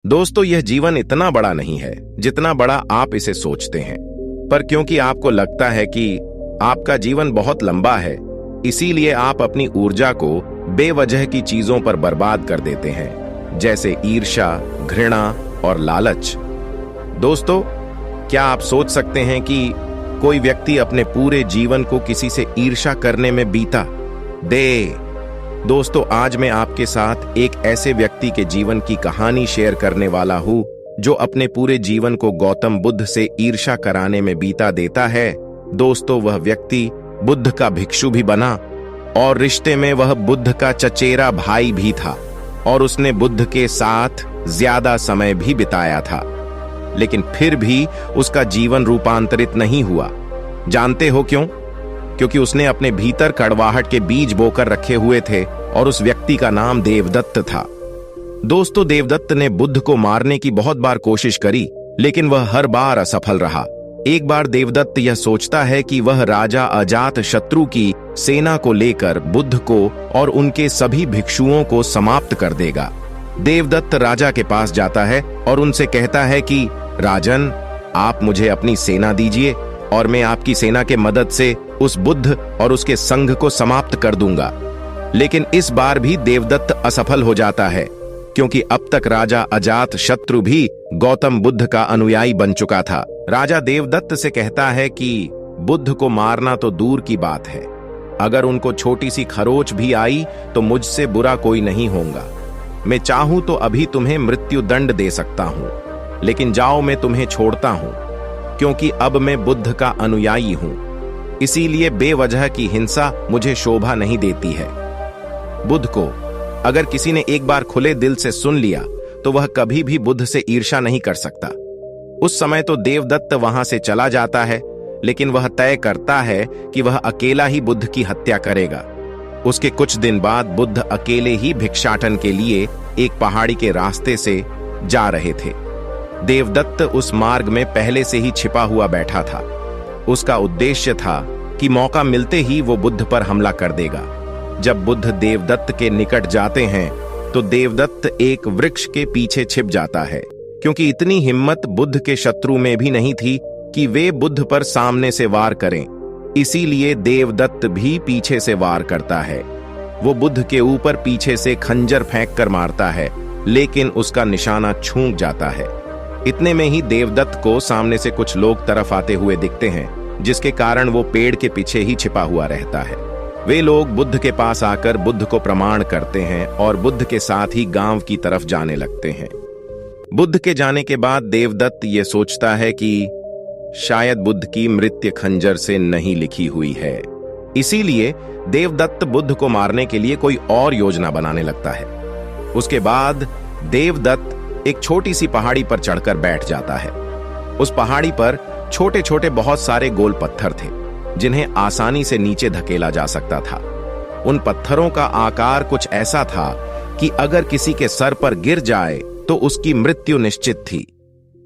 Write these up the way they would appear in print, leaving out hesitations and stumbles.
दोस्तों, यह जीवन इतना बड़ा नहीं है जितना बड़ा आप इसे सोचते हैं, पर क्योंकि आपको लगता है कि आपका जीवन बहुत लंबा है, इसीलिए आप अपनी ऊर्जा को बेवजह की चीजों पर बर्बाद कर देते हैं, जैसे ईर्ष्या, घृणा और लालच। दोस्तों, क्या आप सोच सकते हैं कि कोई व्यक्ति अपने पूरे जीवन को किसी से ईर्ष्या करने में बीता दे? दोस्तों, आज मैं आपके साथ एक ऐसे व्यक्ति के जीवन की कहानी शेयर करने वाला हूं जो अपने पूरे जीवन को गौतम बुद्ध से ईर्ष्या कराने में बीता देता है। दोस्तों, वह व्यक्ति बुद्ध का भिक्षु भी बना और रिश्ते में वह बुद्ध का चचेरा भाई भी था और उसने बुद्ध के साथ ज्यादा समय भी बिताया था, लेकिन फिर भी उसका जीवन रूपांतरित नहीं हुआ। जानते हो क्यों? क्योंकि उसने अपने भीतर कड़वाहट के बीज बोकर रखे हुए थे और उस व्यक्ति का नाम देवदत्त था। दोस्तों, देवदत्त ने बुद्ध को मारने की बहुत बार कोशिश करी, लेकिन वह हर बार असफल रहा। एक बार देवदत्त यह सोचता है कि वह राजा अजात शत्रु की सेना को लेकर बुद्ध को और उनके सभी भिक्षुओं को समाप्त कर देगा। देवदत्त राजा के पास जाता है और उनसे कहता है कि राजन, आप मुझे अपनी सेना दीजिए और मैं आपकी सेना के मदद से उस बुद्ध और उसके संघ को समाप्त कर दूंगा। लेकिन इस बार भी देवदत्त असफल हो जाता है, क्योंकि अब तक राजा अजात शत्रु भी गौतम बुद्ध का अनुयायी बन चुका था। राजा देवदत्त से कहता है कि बुद्ध को मारना तो दूर की बात है, अगर उनको छोटी सी खरोच भी आई तो मुझसे बुरा कोई नहीं होगा। मैं चाहूं तो अभी तुम्हें मृत्यु दंड दे सकता हूं, लेकिन जाओ, मैं तुम्हें छोड़ता हूं, क्योंकि अब मैं बुद्ध का अनुयायी हूं, इसीलिए बेवजह की हिंसा मुझे शोभा नहीं देती है। बुद्ध को अगर किसी ने एक बार खुले दिल से सुन लिया तो वह कभी भी बुद्ध से ईर्ष्या नहीं कर सकता। उस समय तो देवदत्त वहां से चला जाता है, लेकिन वह तय करता है कि वह अकेला ही बुद्ध की हत्या करेगा। उसके कुछ दिन बाद बुद्ध अकेले ही भिक्षाटन के लिए एक पहाड़ी के रास्ते से जा रहे थे। देवदत्त उस मार्ग में पहले से ही छिपा हुआ बैठा था। उसका उद्देश्य था कि मौका मिलते ही वो बुद्ध पर हमला कर देगा। जब बुद्ध देवदत्त के निकट जाते हैं तो देवदत्त एक वृक्ष के पीछे छिप जाता है, क्योंकि इतनी हिम्मत बुद्ध के शत्रु में भी नहीं थी कि वे बुद्ध पर सामने से वार करें। इसीलिए देवदत्त भी पीछे से वार करता है। वो बुद्ध के ऊपर पीछे से खंजर फेंक कर मारता है, लेकिन उसका निशाना चूक जाता है। इतने में ही देवदत्त को सामने से कुछ लोग तरफ आते हुए दिखते हैं, जिसके कारण वो पेड़ के पीछे ही छिपा हुआ रहता है। वे लोग बुद्ध के पास आकर बुद्ध को प्रणाम करते हैं और बुद्ध के साथ ही गांव की तरफ जाने लगते हैं। बुद्ध के जाने के बाद देवदत्त ये सोचता है कि शायद बुद्ध की मृत्यु खंजर से नहीं लिखी हुई है, इसीलिए देवदत्त बुद्ध को मारने के लिए कोई और योजना बनाने लगता है। उसके बाद देवदत्त एक छोटी सी पहाड़ी पर चढ़कर बैठ जाता है। उस पहाड़ी पर छोटे छोटे बहुत सारे गोल पत्थर थे, जिन्हें आसानी से नीचे धकेला जा सकता था। उन पत्थरों का आकार कुछ ऐसा था कि अगर किसी के सर पर गिर जाए तो उसकी मृत्यु निश्चित थी।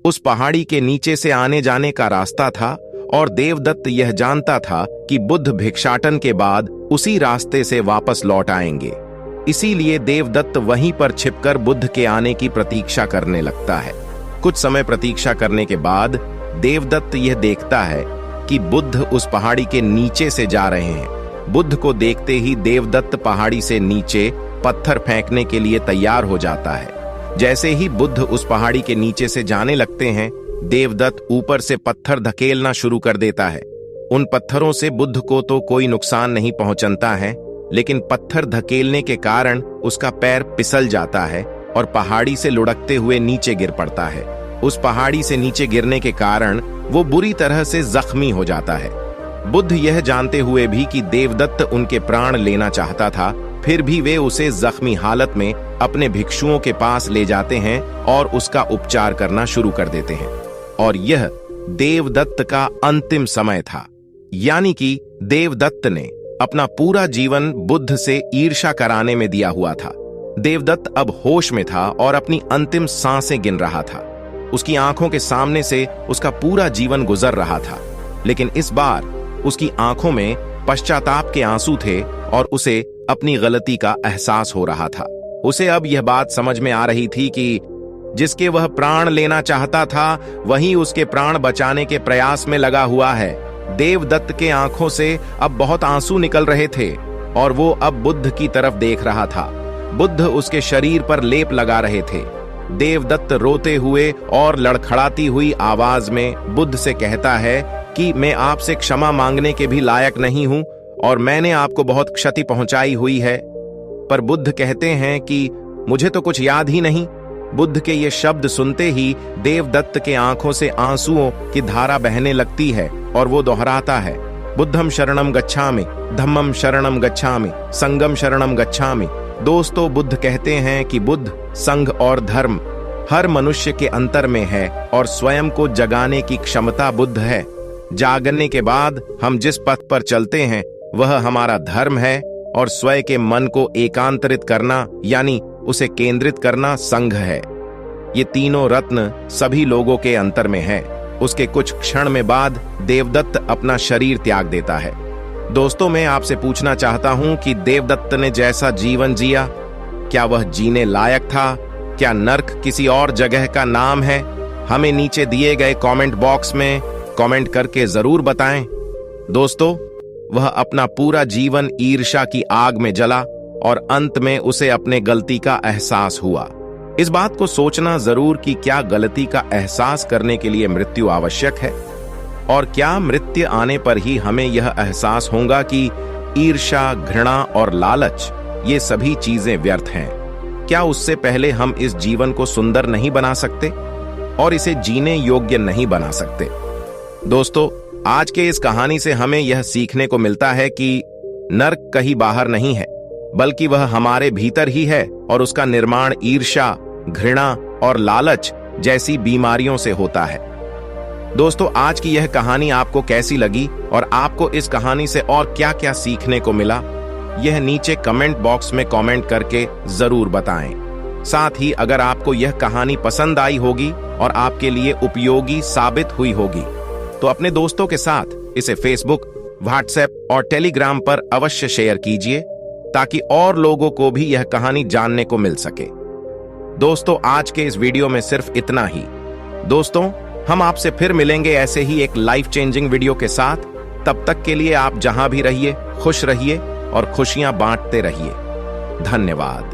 उस पहाड़ी के नीचे से आने जाने का रास्ता था और देवदत्त यह जानता था कि बुद्ध भिक्षाटन के बाद उसी रास्ते से वापस लौट आएंगे। इसीलिए देवदत्त वहीं पर छिपकर बुद्ध के आने की प्रतीक्षा करने लगता है। कुछ समय प्रतीक्षा करने के बाद देवदत्त यह देखता है कि बुद्ध उस पहाड़ी के नीचे से जा रहे हैं। बुद्ध को देखते ही देवदत्त पहाड़ी से नीचे पत्थर फेंकने के लिए तैयार हो जाता है। जैसे ही बुद्ध उस पहाड़ी के नीचे से जाने लगते हैं, देवदत्त ऊपर से पत्थर धकेलना शुरू कर देता है। उन पत्थरों से बुद्ध को तो कोई नुकसान नहीं पहुंचता है, लेकिन पत्थर धकेलने के कारण उसका पैर फिसल जाता है और पहाड़ी से लुढ़कते हुए नीचे गिर पड़ता है। उस पहाड़ी से नीचे गिरने के कारण वो बुरी तरह से जख्मी हो जाता है। बुद्ध यह जानते हुए भी कि देवदत्त उनके प्राण लेना चाहता था, फिर भी वे उसे जख्मी हालत में अपने भिक्षुओं के पास ले जाते हैं और उसका उपचार करना शुरू कर देते हैं। और यह देवदत्त का अंतिम समय था, यानी कि देवदत्त ने अपना पूरा जीवन बुद्ध से ईर्ष्या कराने में दिया हुआ था। देवदत्त अब होश में था और अपनी अंतिम सांसें गिन रहा था। उसकी आंखों के सामने से उसका पूरा जीवन गुजर रहा था, लेकिन इस बार उसकी आंखों में पश्चाताप के आंसू थे और उसे अपनी गलती का एहसास हो रहा था। उसे अब यह बात समझ में आ रही थी कि जिसके वह प्राण लेना चाहता था वही उसके प्राण बचाने के प्रयास में लगा हुआ है। देवदत्त के आंखों से अब बहुत आंसू निकल रहे थे और वो अब बुद्ध की तरफ देख रहा था। बुद्ध उसके शरीर पर लेप लगा रहे थे। देवदत्त रोते हुए और लड़खड़ाती हुई आवाज में बुद्ध से कहता है कि मैं आपसे क्षमा मांगने के भी लायक नहीं हूं और मैंने आपको बहुत क्षति पहुंचाई हुई है। पर बुद्ध कहते हैं कि मुझे तो कुछ याद ही नहीं। बुद्ध के ये शब्द सुनते ही देवदत्त के आंखों से आंसुओं की धारा बहने लगती है और वो दोहराता है, बुद्धम शरणम गच्छामि, धम्मम शरणम गच्छामि, संगम शरणम गच्छामि। दोस्तों, बुद्ध कहते हैं कि बुद्ध, संघ और धर्म हर मनुष्य के अंतर में है और स्वयं को जगाने की क्षमता बुद्ध है। जागने के बाद हम जिस पथ पर चलते हैं वह हमारा धर्म है और स्वयं के मन को एकांतरित करना यानी उसे केंद्रित करना संघ है। ये तीनों रत्न सभी लोगों के अंतर में है। उसके कुछ क्षण में बाद देवदत्त अपना शरीर त्याग देता है। दोस्तों, मैं आपसे पूछना चाहता हूं कि देवदत्त ने जैसा जीवन जिया, क्या वह जीने लायक था? क्या नर्क किसी और जगह का नाम है? हमें नीचे दिए गए कमेंट बॉक्स में कमेंट करके जरूर बताएं। दोस्तों, वह अपना पूरा जीवन ईर्ष्या की आग में जला और अंत में उसे अपने गलती का एहसास हुआ। इस बात को सोचना जरूर कि क्या गलती का एहसास करने के लिए मृत्यु आवश्यक है और क्या मृत्यु आने पर ही हमें यह एहसास होगा कि ईर्ष्या, घृणा और लालच ये सभी चीजें व्यर्थ हैं। क्या उससे पहले हम इस जीवन को सुंदर नहीं बना सकते और इसे जीने योग्य नहीं बना सकते? दोस्तों, आज के इस कहानी से हमें यह सीखने को मिलता है कि नर्क कहीं बाहर नहीं है, बल्कि वह हमारे भीतर ही है और उसका निर्माण ईर्ष्या, घृणा और लालच जैसी बीमारियों से होता है। दोस्तों, आज की यह कहानी आपको कैसी लगी और आपको इस कहानी से और क्या-क्या सीखने को मिला, यह नीचे कमेंट बॉक्स में कमेंट करके जरूर बताएं। साथ ही अगर आपको यह कहानी पसंद आई होगी और आपके लिए उपयोगी साबित हुई होगी तो अपने दोस्तों के साथ इसे फेसबुक, व्हाट्सएप और टेलीग्राम पर अवश्य शेयर कीजिए ताकि और लोगों को भी यह कहानी जानने को मिल सके। दोस्तों, आज के इस वीडियो में सिर्फ इतना ही। दोस्तों, हम आपसे फिर मिलेंगे ऐसे ही एक लाइफ चेंजिंग वीडियो के साथ। तब तक के लिए आप जहां भी रहिए, खुश रहिए और खुशियां बांटते रहिए। धन्यवाद।